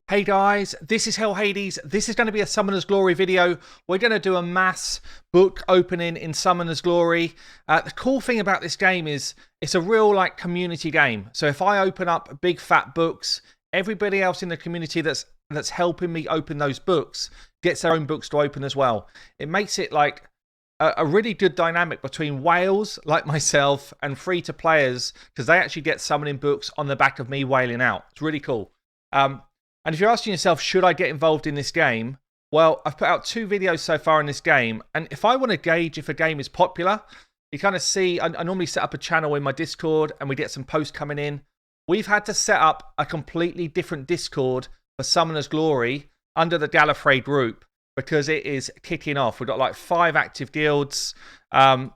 Hey guys, this is Hell Hades. This is going to be a Summoner's Glory video. We're going to do a mass book opening in Summoner's Glory. The cool thing about this game is it's a real community game. So if I open up big fat books, everybody else in the community that's helping me open those books gets their own books to open as well. It makes it like a really good dynamic between whales like myself and free-to-players, because they actually get summoning books on the back of me whaling out. It's really cool. And if you're asking yourself, should I get involved in this game? Well, I've put out 2 videos so far in this game. And if I want to gauge if a game is popular, you kind of see, I normally set up a channel in my Discord and we get some posts coming in. We've had to set up a completely different Discord for Summoner's Glory under the Gallifrey group because it is kicking off. We've got like 5 active guilds. And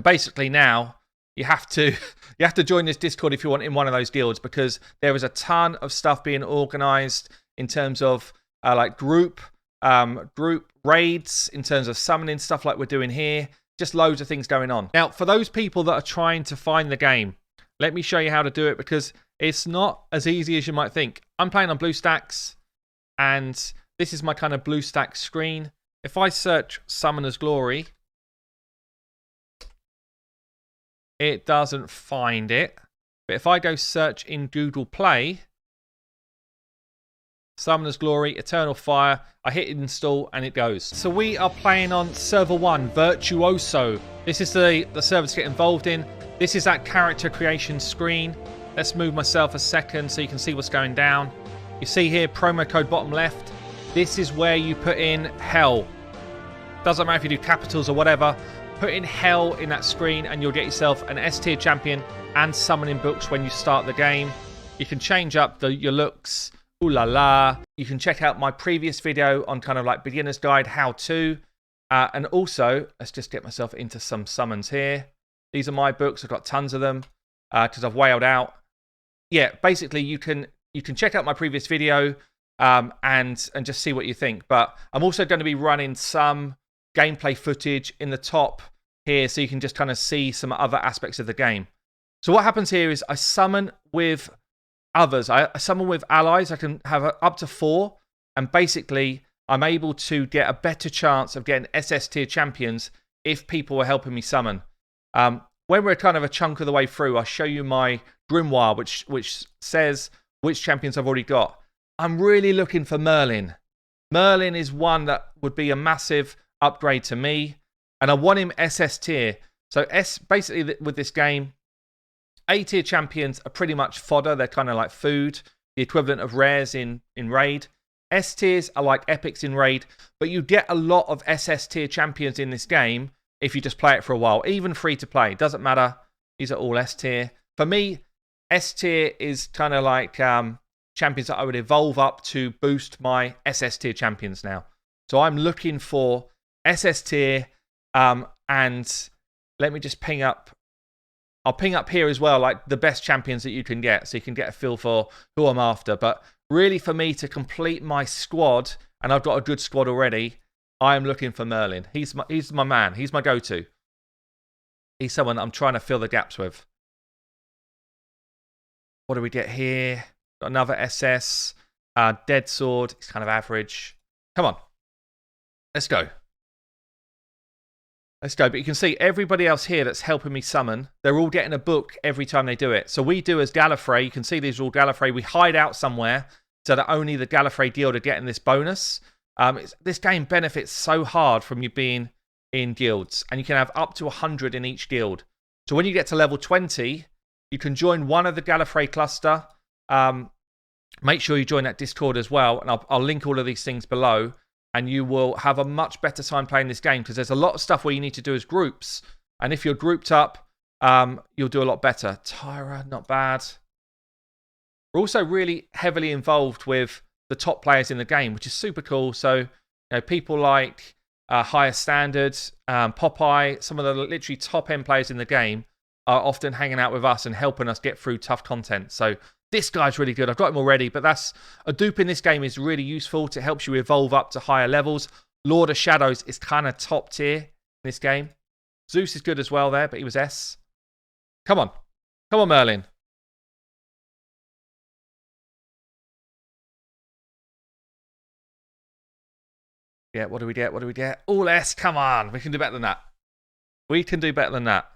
basically now, you have to join this Discord if you want in one of those guilds, because there is a ton of stuff being organized in terms of group raids, in terms of summoning stuff like we're doing here. Just loads of things going on. Now, for those people that are trying to find the game, let me show you how to do it, because it's not as easy as you might think. I'm playing on BlueStacks, and this is my kind of BlueStacks screen. If I search Summoner's Glory, it doesn't find it. But if I go search in Google Play, Summoner's Glory, Eternal Fire, I hit install and it goes. So we are playing on server 1, Virtuoso. This is the server to get involved in. This is that character creation screen. Let's move myself a second so you can see what's going down. You see here, promo code bottom left. This is where you put in hell. Doesn't matter if you do capitals or whatever. Put in hell in that screen and you'll get yourself an S tier champion and summoning books when you start the game. You can change up your looks. Ooh la la. You can check out my previous video on kind of like beginner's guide how to. And also, let's just get myself into some summons here. These are my books. I've got tons of them because I've whaled out. Yeah, basically you can check out my previous video and just see what you think. But I'm also going to be running some gameplay footage in the top here so you can just kind of see some other aspects of the game. So what happens here is I summon with others. I summon with allies. I can have up to 4, and basically I'm able to get a better chance of getting SS tier champions if people are helping me summon. When we're kind of a chunk of the way through, I'll show you my grimoire, which says which champions I've already got. I'm really looking for Merlin. Merlin is one that would be a massive upgrade to me, and I want him SS tier. So basically with this game, A tier champions are pretty much fodder. They're kind of like food, the equivalent of rares in raid. S tiers are like epics in raid, but you get a lot of SS tier champions in this game if you just play it for a while, even free to play. Doesn't matter. These are all S tier. For me, S tier is kind of like champions that I would evolve up to boost my SS tier champions now. So I'm looking for SS tier, and let me just ping up. I'll ping up here as well, like the best champions that you can get, so you can get a feel for who I'm after. But really, for me to complete my squad, and I've got a good squad already, I am looking for Merlin. He's my man. He's my go-to. He's someone that I'm trying to fill the gaps with. What do we get here? Got another SS. Dead Sword. It's kind of average. Come on. Let's go. Let's go. But you can see everybody else here that's helping me summon, they're all getting a book every time they do it. So we do as Gallifrey. You can see these are all Gallifrey. We hide out somewhere so that only the Gallifrey guild are getting this bonus. This game benefits so hard from you being in guilds. And you can have up to 100 in each guild. So when you get to level 20, you can join one of the Gallifrey cluster. Make sure you join that Discord as well. And I'll link all of these things below. And you will have a much better time playing this game, because there's a lot of stuff where you need to do as groups. And if you're grouped up, you'll do a lot better. Tyra, not bad. We're also really heavily involved with the top players in the game, which is super cool. So, people like Higher Standard, Popeye, some of the literally top end players in the game are often hanging out with us and helping us get through tough content. So this guy's really good. I've got him already, but a dupe in this game is really useful. It helps you evolve up to higher levels. Lord of Shadows is kind of top tier in this game. Zeus is good as well there, but he was S. Come on. Come on, Merlin. Yeah, what do we get? What do we get? All S, come on. We can do better than that. We can do better than that.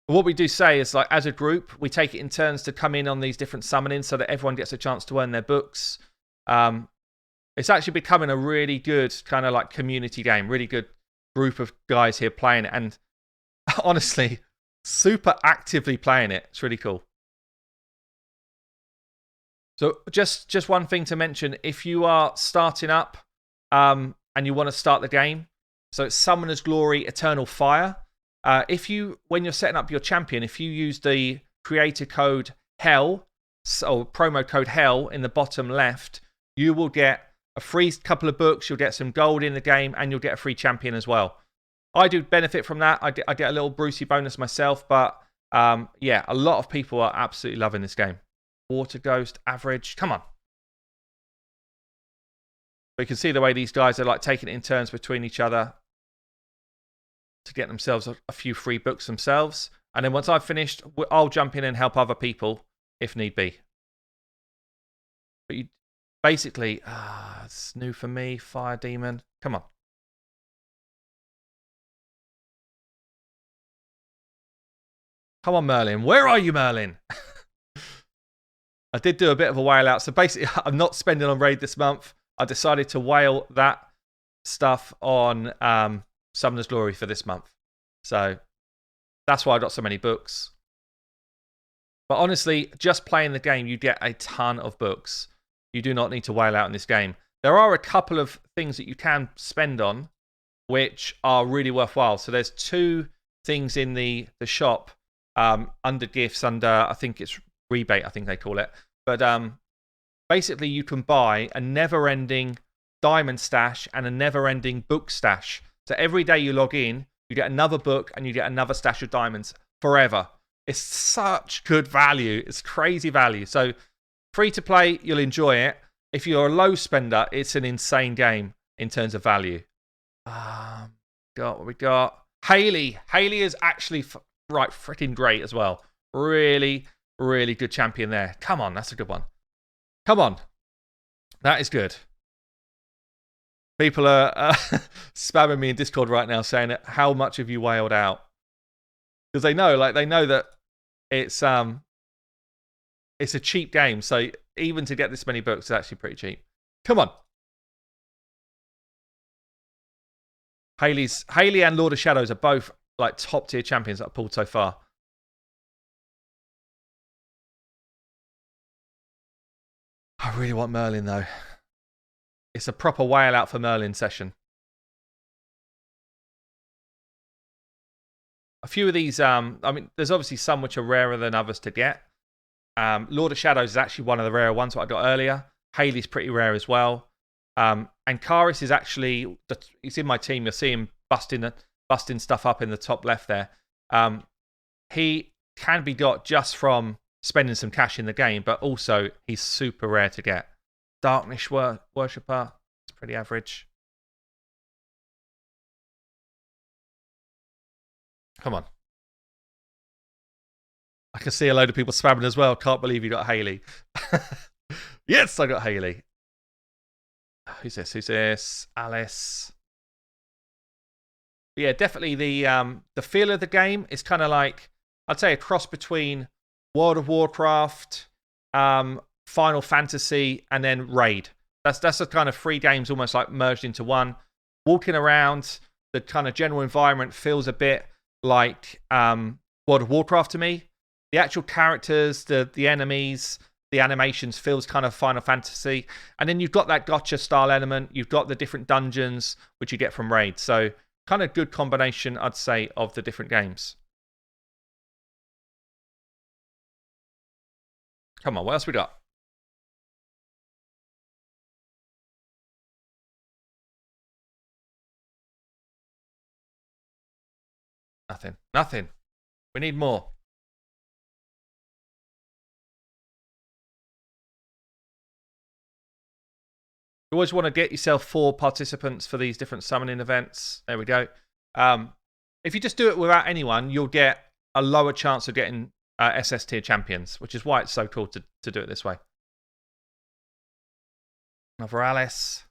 What we do say is, like, as a group, we take it in turns to come in on these different summonings so that everyone gets a chance to earn their books. It's actually becoming a really good kind of like community game, really good group of guys here playing it. And honestly, super actively playing it. It's really cool. So just one thing to mention, if you are starting up and you want to start the game, so it's Summoner's Glory Eternal Fire. When you're setting up your champion, if you use the creator code HELL, or promo code HELL in the bottom left, you will get a free couple of books, you'll get some gold in the game, and you'll get a free champion as well. I do benefit from that. I get a little Brucey bonus myself, but yeah, a lot of people are absolutely loving this game. Water Ghost, average, come on. But you can see the way these guys are like taking it in turns between each other to get themselves a few free books themselves. And then once I've finished, I'll jump in and help other people if need be. But you basically, it's new for me, Fire Demon. Come on. Come on, Merlin. Where are you, Merlin? I did do a bit of a whale out. So basically, I'm not spending on raid this month. I decided to whale that stuff on Summoner's Glory for this month. So that's why I got so many books. But honestly, just playing the game, you get a ton of books. You do not need to whale out in this game. There are a couple of things that you can spend on, which are really worthwhile. So there's two things in the shop under gifts, under, I think it's rebate, I think they call it. But basically, you can buy a never-ending diamond stash and a never-ending book stash. So every day you log in, you get another book and you get another stash of diamonds forever. It's such good value. It's crazy value. So free to play, you'll enjoy it. If you're a low spender, it's an insane game in terms of value. Got what we got. Haley. Haley is actually freaking great as well. Really, really good champion there. Come on, that's a good one. Come on. That is good. People are spamming me in Discord right now saying, how much have you whaled out? Because they know that it's a cheap game. So even to get this many books is actually pretty cheap. Come on. Haley and Lord of Shadows are both like top tier champions that I've pulled so far. I really want Merlin though. It's a proper whale out for Merlin session. A few of these, I mean, there's obviously some which are rarer than others to get. Lord of Shadows is actually one of the rarer ones that I got earlier. Haley's pretty rare as well. And Karis is actually, he's in my team. You'll see him busting stuff up in the top left there. He can be got just from spending some cash in the game, but also he's super rare to get. Darkness Worshipper, it's pretty average. Come on. I can see a load of people spamming as well. Can't believe you got Haley. Yes, I got Haley. Who's this? Who's this? Alice. Yeah, definitely the feel of the game is kind of like, I'd say a cross between World of Warcraft, Final Fantasy, and then Raid. That's the kind of three games almost like merged into one. Walking around, the kind of general environment feels a bit like World of Warcraft to me. The actual characters, the enemies, the animations feels kind of Final Fantasy. And then you've got that gotcha style element. You've got the different dungeons, which you get from Raid. So kind of good combination, I'd say, of the different games. Come on, what else we got? Nothing. We need more. You always want to get yourself 4 participants for these different summoning events. There we go. If you just do it without anyone, you'll get a lower chance of getting SS tier champions, which is why it's so cool to do it this way. Another Alice.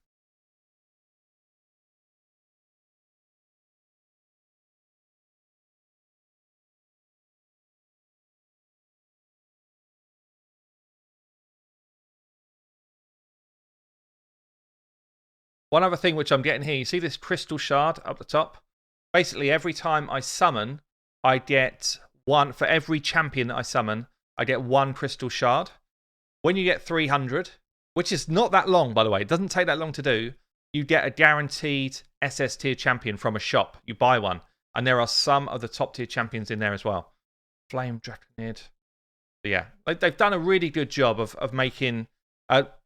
One other thing which I'm getting here, you see this crystal shard up the top? Basically, every time I summon, I get one. For every champion that I summon, I get one crystal shard. When you get 300, which is not that long, by the way, it doesn't take that long to do, you get a guaranteed SS tier champion from a shop. You buy one. And there are some of the top tier champions in there as well. Flame Draconid. But yeah, they've done a really good job of making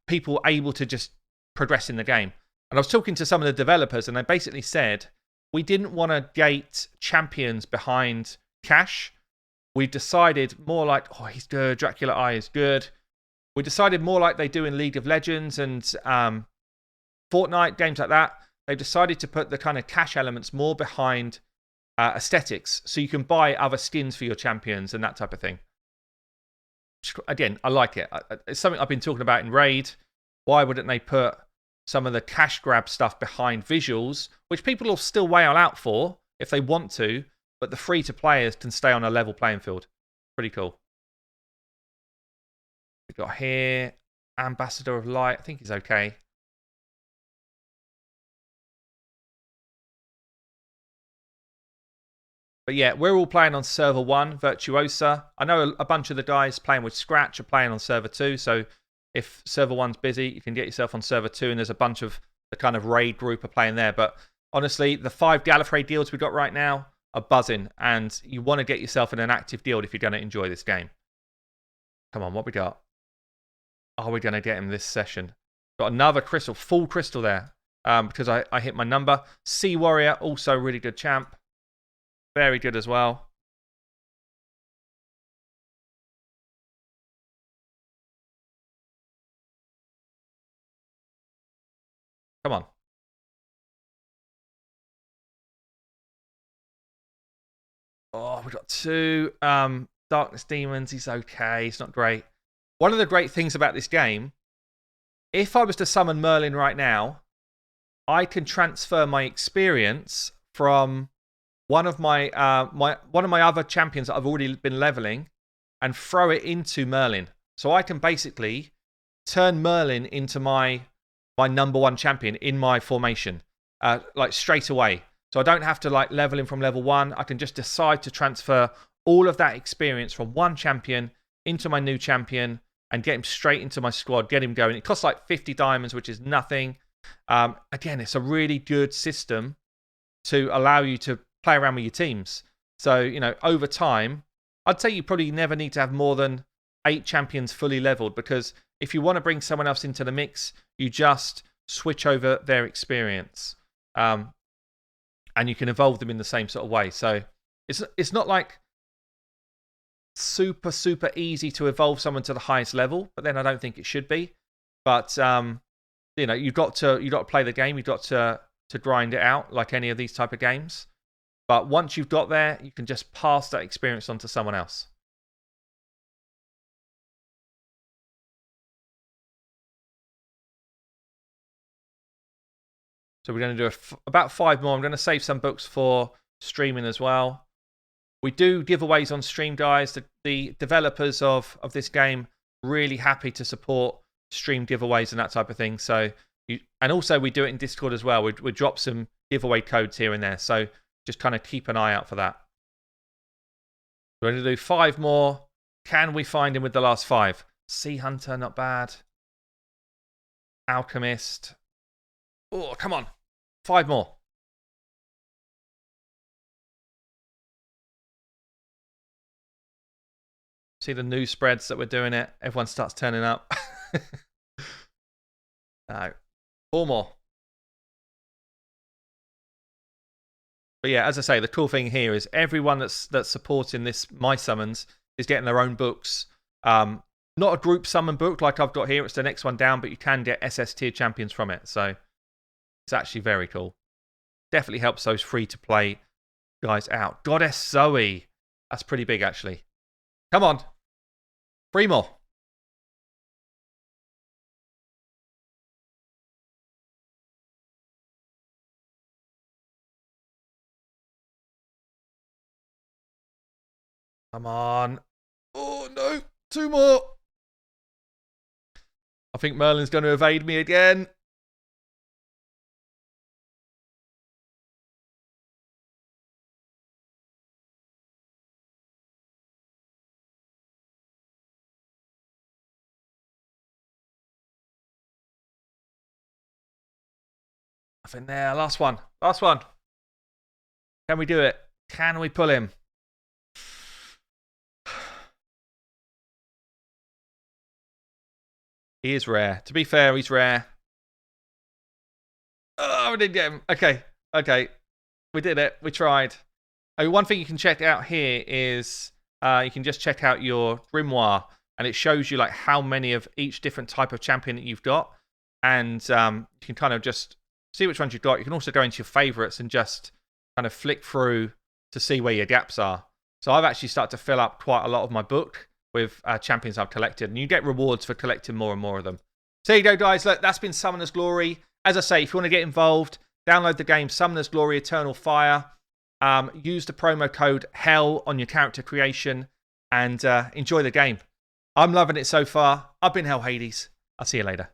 people able to just progress in the game. And I was talking to some of the developers, and they basically said, we didn't want to gate champions behind cash. We decided more like, oh, he's good, Dracula Eye is good. We decided more like they do in League of Legends and Fortnite, games like that. They've decided to put the kind of cash elements more behind aesthetics, so you can buy other skins for your champions and that type of thing. Again, I like it. It's something I've been talking about in Raid. Why wouldn't they put some of the cash grab stuff behind visuals, which people will still wail out for if they want to, but the free-to-players can stay on a level playing field. Pretty cool. We've got here, Ambassador of Light. I think he's okay. But yeah, we're all playing on server 1, Virtuosa. I know a bunch of the guys playing with Scratch are playing on server 2, so if server 1's busy, you can get yourself on server 2, and there's a bunch of the kind of raid group are playing there. But honestly, the 5 Gallifrey deals we've got right now are buzzing, and you want to get yourself in an active deal if you're going to enjoy this game. Come on, what we got? Are we going to get him this session? Got another crystal, full crystal there, because I hit my number. Sea Warrior, also really good champ. Very good as well. Come on. Oh, we've got 2 Darkness Demons. He's okay. He's not great. One of the great things about this game, if I was to summon Merlin right now, I can transfer my experience from one of my other champions that I've already been leveling and throw it into Merlin. So I can basically turn Merlin into my number 1 champion in my formation, like straight away. So I don't have to like level him from level 1. I can just decide to transfer all of that experience from one champion into my new champion and get him straight into my squad, get him going. It costs like 50 diamonds, which is nothing. Again, it's a really good system to allow you to play around with your teams. So, you know, over time, I'd say you probably never need to have more than 8 champions fully leveled, because if you want to bring someone else into the mix, you just switch over their experience. And you can evolve them in the same sort of way. So it's not like super easy to evolve someone to the highest level, but then I don't think it should be. But you know, you've got to play the game. You've got to grind it out like any of these type of games. But once you've got there, you can just pass that experience on to someone else. So we're going to do about 5 more. I'm going to save some books for streaming as well. We do giveaways on stream, guys. The developers of this game really happy to support stream giveaways and that type of thing. So, and also we do it in Discord as well. We drop some giveaway codes here and there. So just kind of keep an eye out for that. We're going to do 5 more. Can we find him with the last 5? Sea Hunter, not bad. Alchemist. Oh, come on. 5 more. See the news spreads that we're doing it. Everyone starts turning up. No. 4 more. But yeah, as I say, the cool thing here is everyone that's supporting this My Summons is getting their own books. Not a group summon book like I've got here. It's the next one down, but you can get SS tier champions from it. So it's actually very cool. Definitely helps those free-to-play guys out. Goddess Zoe. That's pretty big, actually. Come on. 3 more. Come on. Oh, no. 2 more. I think Merlin's going to evade me again. Nothing there. Last one. Last one. Can we do it? Can we pull him? He is rare. To be fair, he's rare. Oh, we didn't get him. Okay. Okay. We did it. We tried. One thing you can check out here is you can just check out your grimoire, and it shows you like how many of each different type of champion that you've got, and you can kind of just see which ones you've got. You can also go into your favorites and just kind of flick through to see where your gaps are. So I've actually started to fill up quite a lot of my book with champions I've collected, and you get rewards for collecting more and more of them. So there you go, guys. Look, that's been Summoner's Glory. As I say, if you want to get involved, download the game Summoner's Glory Eternal Fire. Use the promo code HELL on your character creation and enjoy the game. I'm loving it so far. I've been Hell Hades. I'll see you later.